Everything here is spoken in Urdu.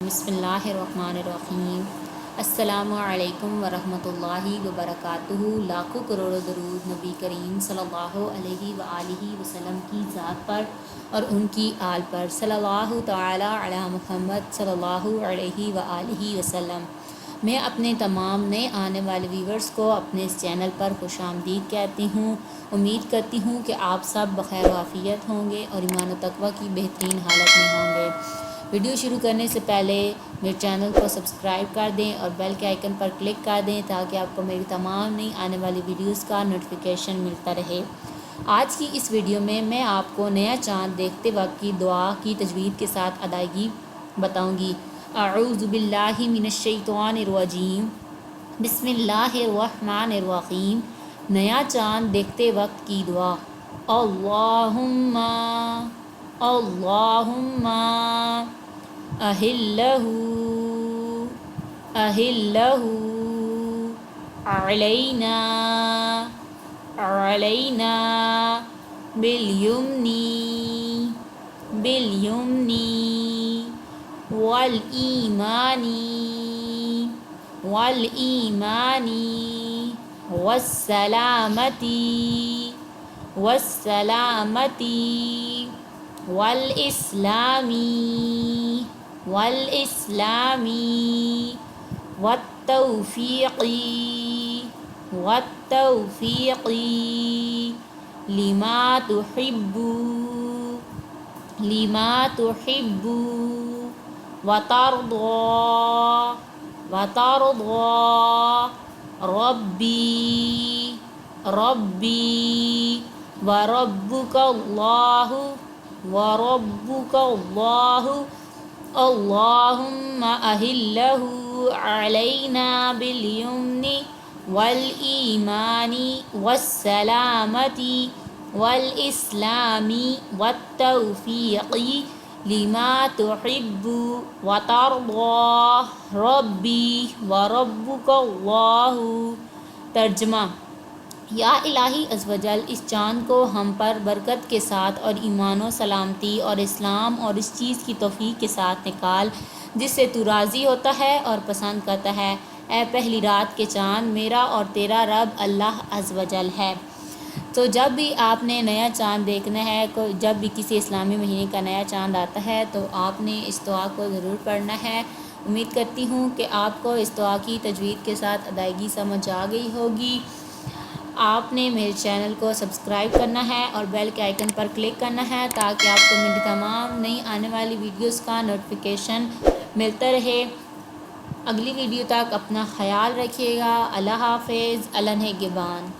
بسم اللہ الرحمن الرحیم۔ السلام علیکم ورحمۃ اللہ وبرکاتہ۔ لاکھوں کروڑوں درود نبی کریم صلی اللہ علیہ وآلہ وسلم کی ذات پر اور ان کی آل پر، صلی اللہ تعالی علی محمد صلی اللہ علیہ وآلہ وسلم۔ میں اپنے تمام نئے آنے والے ویورز کو اپنے اس چینل پر خوش آمدید کہتی ہوں۔ امید کرتی ہوں کہ آپ سب بخیر و عافیت ہوں گے اور ایمان و تقوی کی بہترین حالت میں ہوں گے۔ ویڈیو شروع کرنے سے پہلے میرے چینل کو سبسکرائب کر دیں اور بیل کے آئیکن پر کلک کر دیں تاکہ آپ کو میری تمام نئی آنے والی ویڈیوز کا نوٹیفیکیشن ملتا رہے۔ آج کی اس ویڈیو میں آپ کو نیا چاند دیکھتے وقت کی دعا کی تجوید کے ساتھ ادائیگی بتاؤں گی۔ اعوذ باللہ من الشیطان الرجیم، بسم اللہ الرحمن الرحیم۔ نیا چاند دیکھتے وقت کی دعا۔ اللہم اللہم اہلہ علینا علینا بالیمن والایمان والسلامت والاسلام والتوفیق لما تحب وترضى ربی وربک اللہ اللہم اہلہ علینا بالیمن والایمان والسلامت والاسلام والتوفیق لما تحب وترضى ربی وربک اللہ۔ ترجمہ: یا الہی عز و جل، اس چاند کو ہم پر برکت کے ساتھ اور ایمان و سلامتی اور اسلام اور اس چیز کی توفیق کے ساتھ نکال جس سے تو راضی ہوتا ہے اور پسند کرتا ہے۔ اے پہلی رات کے چاند، میرا اور تیرا رب اللہ عز و جل ہے۔ تو جب بھی آپ نے نیا چاند دیکھنا ہے، جب بھی کسی اسلامی مہینے کا نیا چاند آتا ہے تو آپ نے اس دعا کو ضرور پڑھنا ہے۔ امید کرتی ہوں کہ آپ کو اس دعا کی تجوید کے ساتھ ادائیگی سمجھ آ گئی ہوگی۔ آپ نے میرے چینل کو سبسکرائب کرنا ہے اور بیل کے آئیکن پر کلک کرنا ہے تاکہ آپ کو میری تمام نئی آنے والی ویڈیوز کا نوٹیفیکیشن ملتا رہے۔ اگلی ویڈیو تک اپنا خیال رکھیے گا۔ اللہ حافظ۔ اللہ نگہبان۔